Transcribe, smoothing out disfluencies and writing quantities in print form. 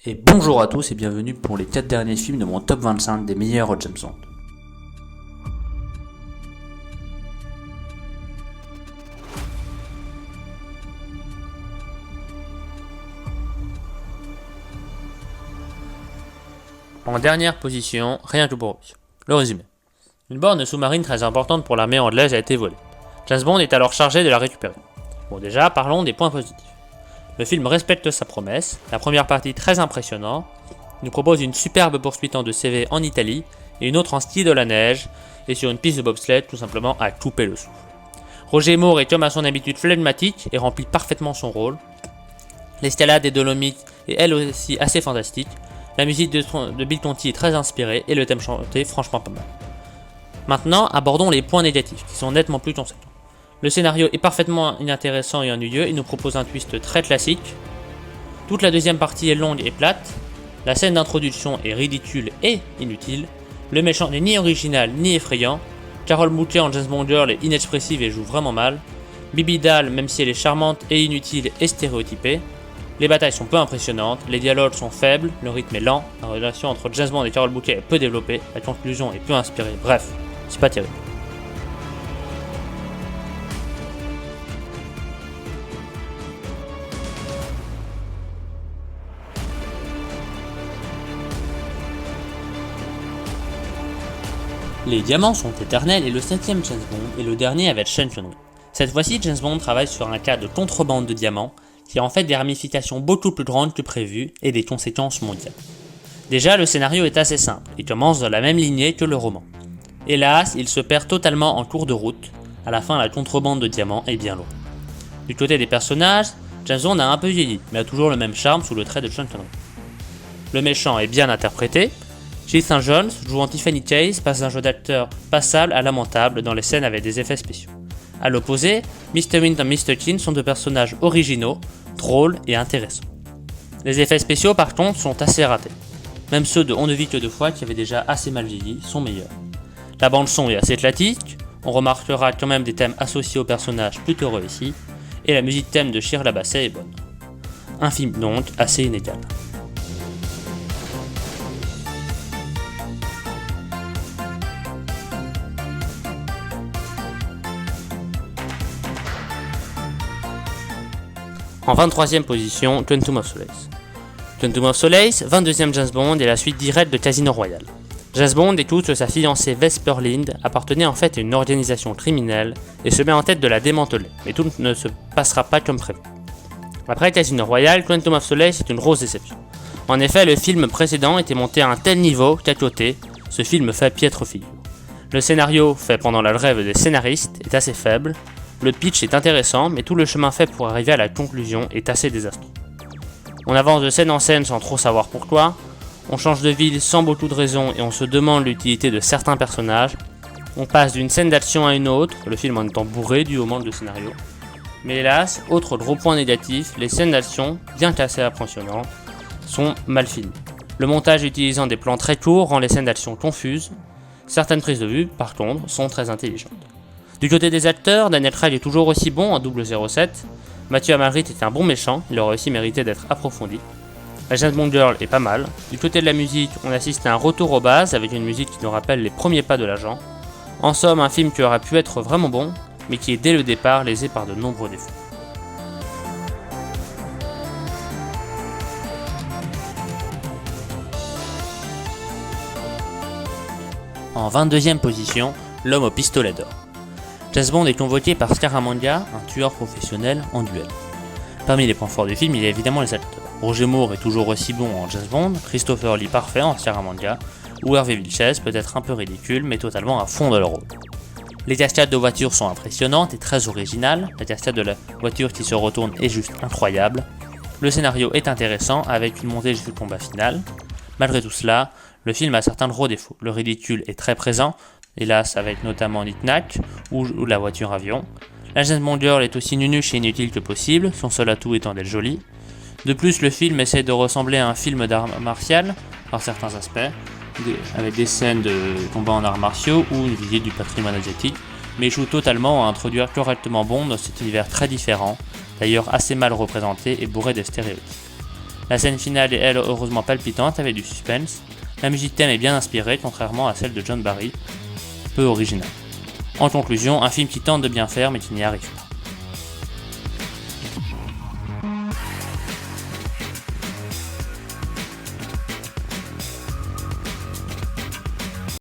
Et bonjour à tous et bienvenue pour les 4 derniers films de mon top 25 des meilleurs James Bond. En dernière position, rien que pour lui. Le résumé. Une borne sous-marine très importante pour l'armée anglaise a été volée. James Bond est alors chargé de la récupérer. Bon déjà, parlons des points positifs. Le film respecte sa promesse, la première partie très impressionnante, nous propose une superbe poursuite en 2CV en Italie et une autre en ski de la neige et sur une piste de bobsleigh tout simplement à couper le souffle. Roger Moore est comme à son habitude flegmatique et remplit parfaitement son rôle. L'escalade des Dolomites est elle aussi assez fantastique, la musique de Bill Conti est très inspirée et le thème chanté franchement pas mal. Maintenant, abordons les points négatifs qui sont nettement plus conséquents. Le scénario est parfaitement inintéressant et ennuyeux, il nous propose un twist très classique. Toute la deuxième partie est longue et plate. La scène d'introduction est ridicule et inutile. Le méchant n'est ni original ni effrayant. Carole Bouquet en James Bond Girl est inexpressive et joue vraiment mal. Bibi Dahl, même si elle est charmante et inutile, est stéréotypée. Les batailles sont peu impressionnantes, les dialogues sont faibles, le rythme est lent, la relation entre James Bond et Carole Bouquet est peu développée, la conclusion est peu inspirée, bref, c'est pas terrible. Les diamants sont éternels et le 7ème James Bond est le dernier avec Sean Connery. Cette fois-ci, James Bond travaille sur un cas de contrebande de diamants qui a en fait des ramifications beaucoup plus grandes que prévu et des conséquences mondiales. Déjà, le scénario est assez simple, il commence dans la même lignée que le roman. Hélas, il se perd totalement en cours de route, à la fin la contrebande de diamants est bien loin. Du côté des personnages, James Bond a un peu vieilli, mais a toujours le même charme sous le trait de Sean Connery. Le méchant est bien interprété. Jill St. John, jouant Tiffany Chase, passe d'un jeu d'acteur passable à lamentable dans les scènes avec des effets spéciaux. A l'opposé, Mr. Wint et Mr. King sont deux personnages originaux, drôles et intéressants. Les effets spéciaux par contre sont assez ratés. Même ceux de On ne vit que deux fois qui avaient déjà assez mal vieilli sont meilleurs. La bande son est assez classique, on remarquera quand même des thèmes associés aux personnages plutôt réussis, et la musique thème de Shirley Bassey est bonne. Un film donc assez inégal. En 23ème position, Quantum of Solace. Quantum of Solace, 22ème James Bond et la suite directe de Casino Royale. James Bond écoute que sa fiancée Vesper Lynd appartenait en fait à une organisation criminelle et se met en tête de la démanteler, mais tout ne se passera pas comme prévu. Après Casino Royale, Quantum of Solace est une grosse déception. En effet, le film précédent était monté à un tel niveau qu'à côté, ce film fait piètre figure. Le scénario, fait pendant la grève des scénaristes, est assez faible. Le pitch est intéressant, mais tout le chemin fait pour arriver à la conclusion est assez désastreux. On avance de scène en scène sans trop savoir pourquoi, on change de ville sans beaucoup de raison et on se demande l'utilité de certains personnages, on passe d'une scène d'action à une autre, le film en étant bourré dû au manque de scénario. Mais hélas, autre gros point négatif, les scènes d'action, bien qu'assez impressionnantes, sont mal filmées. Le montage utilisant des plans très courts rend les scènes d'action confuses, certaines prises de vue, par contre, sont très intelligentes. Du côté des acteurs, Daniel Craig est toujours aussi bon en 007, Mathieu Amalric est un bon méchant, il aurait aussi mérité d'être approfondi. La James Bond Girl est pas mal. Du côté de la musique, on assiste à un retour aux bases avec une musique qui nous rappelle les premiers pas de l'agent. En somme, un film qui aurait pu être vraiment bon, mais qui est dès le départ lésé par de nombreux défauts. En 22ème position, L'homme au pistolet d'or. James Bond est convoqué par Scaramanga, un tueur professionnel, en duel. Parmi les points forts du film, il y a évidemment les acteurs. Roger Moore est toujours aussi bon en James Bond, Christopher Lee parfait en Scaramanga, ou Hervé Villechaize peut-être un peu ridicule, mais totalement à fond de leur rôle. Les cascades de voitures sont impressionnantes et très originales, la cascade de la voiture qui se retourne est juste incroyable. Le scénario est intéressant avec une montée jusqu'au combat final. Malgré tout cela, le film a certains gros défauts. Le ridicule est très présent, hélas avec notamment Nick Nack ou la voiture avion. La James Bond Girl est aussi nunuche et inutile que possible, son seul atout étant d'être jolie. De plus, le film essaie de ressembler à un film d'art martial, par certains aspects, avec des scènes de combat en arts martiaux ou une visite du patrimoine asiatique, mais échoue totalement à introduire correctement Bond dans cet univers très différent, d'ailleurs assez mal représenté et bourré de stéréotypes. La scène finale est elle heureusement palpitante avec du suspense. La musique thème est bien inspirée, contrairement à celle de John Barry, peu originale. En conclusion, un film qui tente de bien faire mais qui n'y arrive pas.